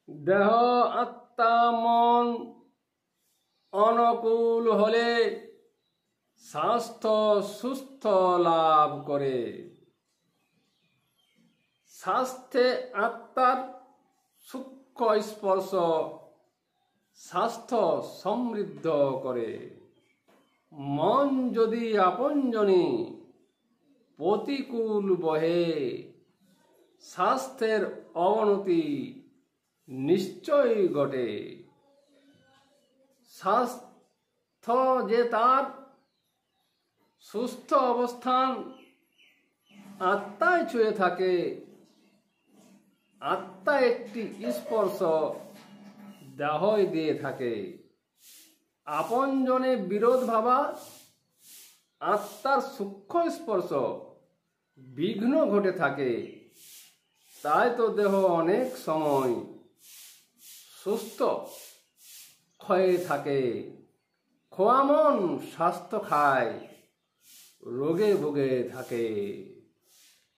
দেহ আত্মা মন অনুকূল হলে স্বাস্থ্য সুস্থ লাভ করে। স্বাস্থ্যে আত্মার সূক্ষ্ম স্পর্শ স্বাস্থ্য সমৃদ্ধ করে। মন যদি আপনজনে প্রতিকূল বহে, স্বাস্থ্যের অবনতি নিশ্চয়ই ঘটে। স্বাস্থ্য যে তার সুস্থ অবস্থান আত্মায় ছুঁয়ে থাকে, আত্মা একটি স্পর্শ দেহই দিয়ে থাকে। আপনজনে বিরোধ ভাবা আত্মার সূক্ষ্ম স্পর্শ বিঘ্ন ঘটে থাকে। তাই তো দেহ অনেক সময় সুস্থ হয়ে থাকে। খোয়া মন স্বাস্থ্য খায়, রোগে ভোগে থাকে।